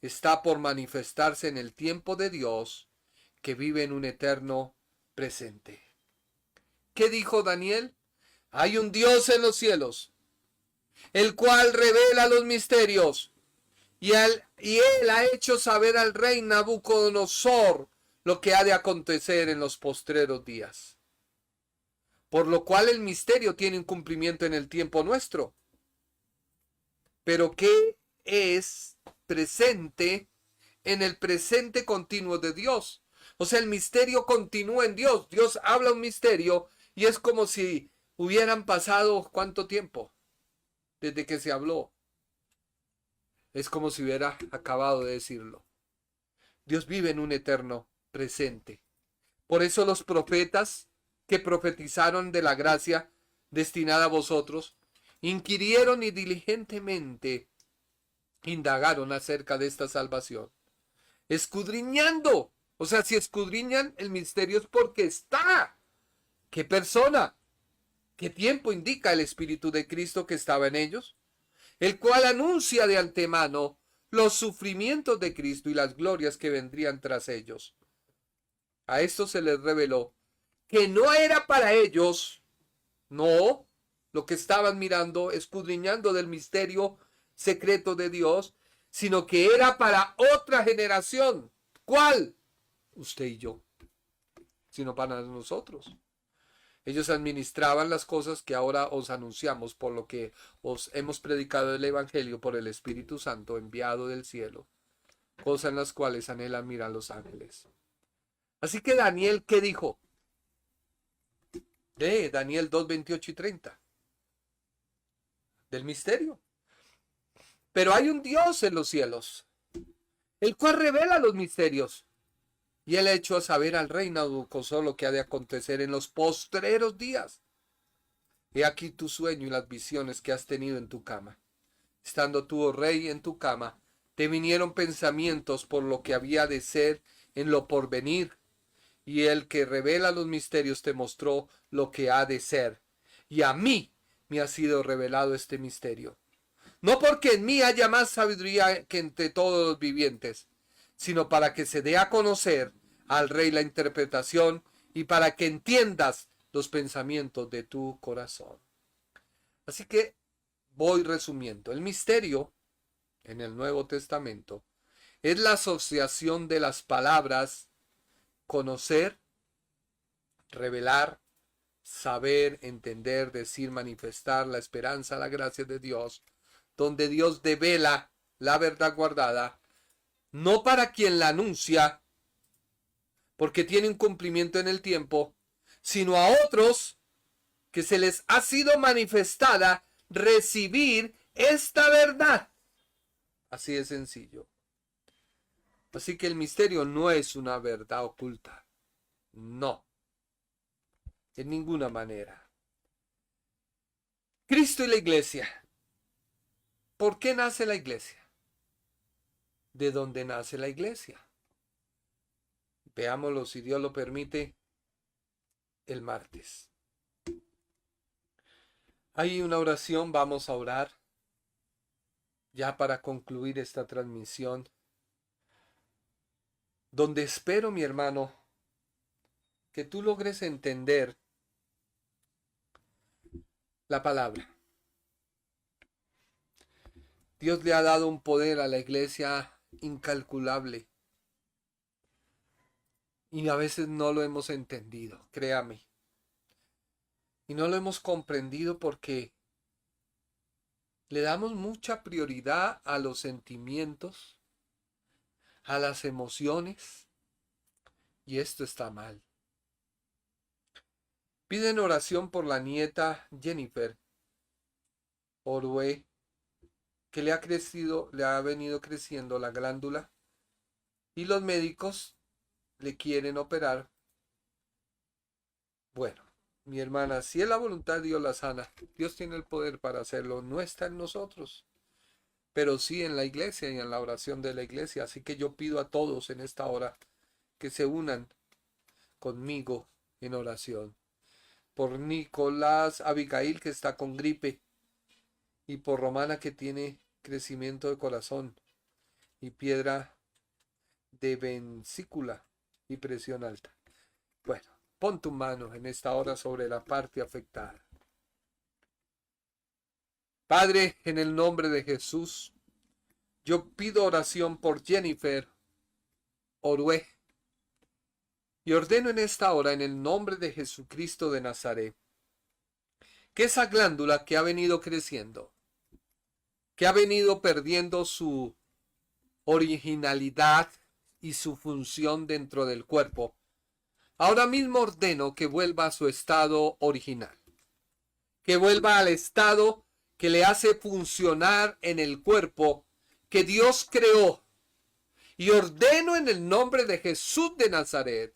está por manifestarse en el tiempo de Dios, que vive en un eterno presente. ¿Qué dijo Daniel? Hay un Dios en los cielos, el cual revela los misterios, y Y él ha hecho saber al rey Nabucodonosor lo que ha de acontecer en los postreros días. Por lo cual el misterio tiene un cumplimiento en el tiempo nuestro. Pero ¿qué es presente en el presente continuo de Dios? O sea, el misterio continúa en Dios. Dios habla un misterio y es como si hubieran pasado ¿cuánto tiempo? Desde que se habló. Es como si hubiera acabado de decirlo. Dios vive en un eterno presente. Por eso los profetas que profetizaron de la gracia destinada a vosotros, inquirieron y diligentemente indagaron acerca de esta salvación. Escudriñando. O sea, si escudriñan el misterio es porque está. ¿Qué persona? ¿Qué tiempo indica el Espíritu de Cristo que estaba en ellos? El cual anuncia de antemano los sufrimientos de Cristo y las glorias que vendrían tras ellos. A esto se les reveló que no era para ellos, no, lo que estaban mirando, escudriñando del misterio secreto de Dios, sino que era para otra generación. ¿Cuál? Usted y yo, sino para nosotros. Ellos administraban las cosas que ahora os anunciamos, por lo que os hemos predicado el Evangelio por el Espíritu Santo enviado del cielo, cosas en las cuales anhelan mirar los ángeles. Así que Daniel, ¿qué dijo? De Daniel 2, 28 y 30. Del misterio. Pero hay un Dios en los cielos, el cual revela los misterios. Y él ha hecho a saber al rey Nabucodonosor lo que ha de acontecer en los postreros días. He aquí tu sueño y las visiones que has tenido en tu cama. Estando tú, oh rey, en tu cama, te vinieron pensamientos por lo que había de ser en lo porvenir. Y el que revela los misterios te mostró lo que ha de ser. Y a mí me ha sido revelado este misterio. No porque en mí haya más sabiduría que entre todos los vivientes, sino para que se dé a conocer al rey la interpretación y para que entiendas los pensamientos de tu corazón. Así que voy resumiendo. El misterio en el Nuevo Testamento es la asociación de las palabras conocer, revelar, saber, entender, decir, manifestar la esperanza, la gracia de Dios, donde Dios devela la verdad guardada, no para quien la anuncia, porque tiene un cumplimiento en el tiempo, sino a otros que se les ha sido manifestada recibir esta verdad. Así de sencillo. Así que el misterio no es una verdad oculta. No. En ninguna manera. Cristo y la iglesia. ¿Por qué nace la iglesia? ¿De dónde nace la iglesia? Veámoslo, si Dios lo permite, el martes. Hay una oración, vamos a orar ya para concluir esta transmisión, donde espero, mi hermano, que tú logres entender la palabra. Dios le ha dado un poder a la iglesia incalculable. Y a veces no lo hemos entendido, créame. Y no lo hemos comprendido porque le damos mucha prioridad a los sentimientos, a las emociones. Y esto está mal. Piden oración por la nieta Jennifer Orue, que le ha venido creciendo la glándula y los médicos le quieren operar. Bueno, mi hermana, si es la voluntad de Dios la sana, Dios tiene el poder para hacerlo, no está en nosotros, pero sí en la iglesia y en la oración de la iglesia. Así que yo pido a todos en esta hora que se unan conmigo en oración. Por Nicolás Abigail, que está con gripe, y por Romana, que tiene crecimiento de corazón y piedra de vesícula y presión alta. Bueno, pon tu mano en esta hora sobre la parte afectada. Padre, en el nombre de Jesús, yo pido oración por Jennifer Orue y ordeno en esta hora, en el nombre de Jesucristo de Nazaret, que esa glándula que ha venido creciendo, que ha venido perdiendo su originalidad y su función dentro del cuerpo, ahora mismo ordeno que vuelva a su estado original, que vuelva al estado que le hace funcionar en el cuerpo que Dios creó. Y ordeno en el nombre de Jesús de Nazaret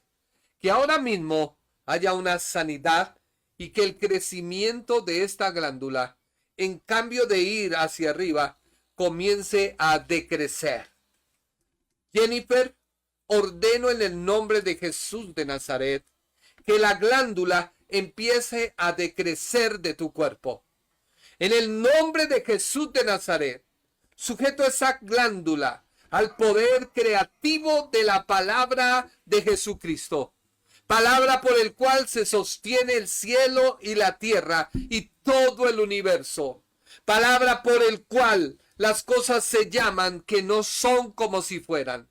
que ahora mismo haya una sanidad y que el crecimiento de esta glándula, en cambio de ir hacia arriba, comience a decrecer. Jennifer, ordeno en el nombre de Jesús de Nazaret que la glándula empiece a decrecer de tu cuerpo. En el nombre de Jesús de Nazaret, sujeto esa glándula al poder creativo de la palabra de Jesucristo, palabra por el cual se sostiene el cielo y la tierra y todo el universo, palabra por el cual las cosas se llaman que no son como si fueran.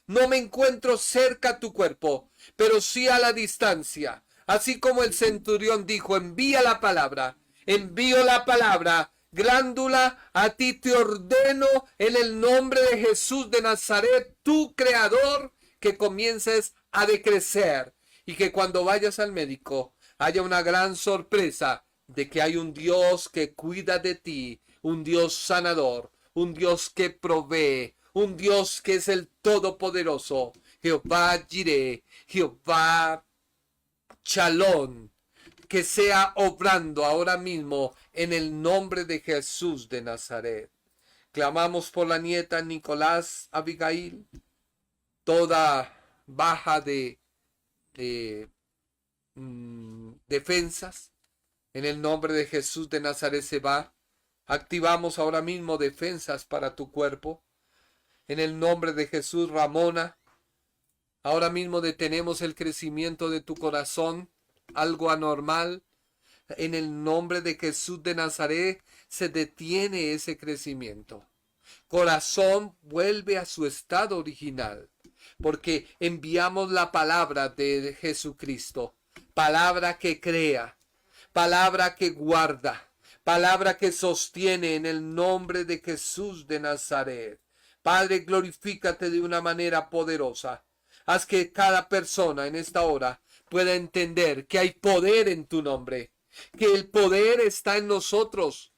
No me encuentro cerca a tu cuerpo, pero sí a la distancia. Así como el centurión dijo, envía la palabra, envío la palabra. Glándula, a ti te ordeno en el nombre de Jesús de Nazaret, tu creador, que comiences a decrecer y que cuando vayas al médico haya una gran sorpresa de que hay un Dios que cuida de ti, un Dios sanador, un Dios que provee, un Dios que es el Todopoderoso, Jehová Jireh, Jehová Shalom, que sea obrando ahora mismo en el nombre de Jesús de Nazaret. Clamamos por la nieta Nicolás Abigail, toda baja de defensas, en el nombre de Jesús de Nazaret se va. Activamos ahora mismo defensas para tu cuerpo. En el nombre de Jesús, Ramona, ahora mismo detenemos el crecimiento de tu corazón, algo anormal. En el nombre de Jesús de Nazaret se detiene ese crecimiento. Corazón vuelve a su estado original, porque enviamos la palabra de Jesucristo, palabra que crea, palabra que guarda, palabra que sostiene en el nombre de Jesús de Nazaret. Padre, glorifícate de una manera poderosa. Haz que cada persona en esta hora pueda entender que hay poder en tu nombre, que el poder está en nosotros.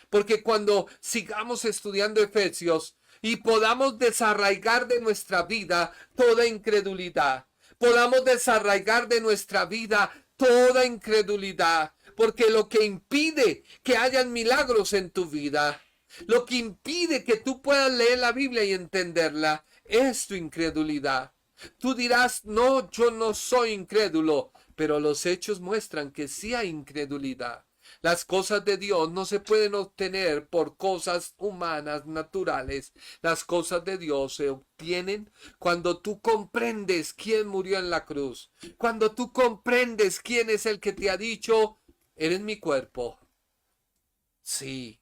Porque cuando sigamos estudiando Efesios y podamos desarraigar de nuestra vida toda incredulidad, podamos desarraigar de nuestra vida toda incredulidad, porque lo que impide que hayan milagros en tu vida, lo que impide que tú puedas leer la Biblia y entenderla, es tu incredulidad. Tú dirás, no, yo no soy incrédulo, pero los hechos muestran que sí hay incredulidad. Las cosas de Dios no se pueden obtener por cosas humanas, naturales. Las cosas de Dios se obtienen cuando tú comprendes quién murió en la cruz. Cuando tú comprendes quién es el que te ha dicho, eres mi cuerpo. Sí.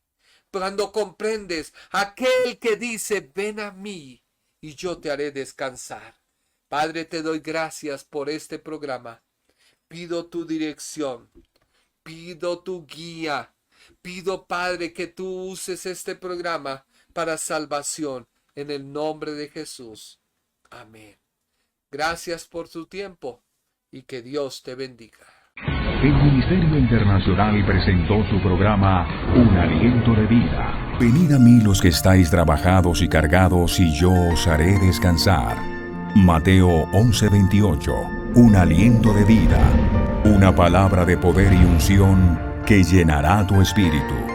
Cuando comprendes aquel que dice, ven a mí y yo te haré descansar. Padre, te doy gracias por este programa. Pido tu dirección. Pido tu guía. Pido, Padre, que tú uses este programa para salvación en el nombre de Jesús. Amén. Gracias por tu tiempo y que Dios te bendiga. El Ministerio Internacional presentó su programa Un Aliento de Vida. Venid a mí los que estáis trabajados y cargados, y yo os haré descansar. Mateo 11:28. Un aliento de vida. Una palabra de poder y unción que llenará tu espíritu.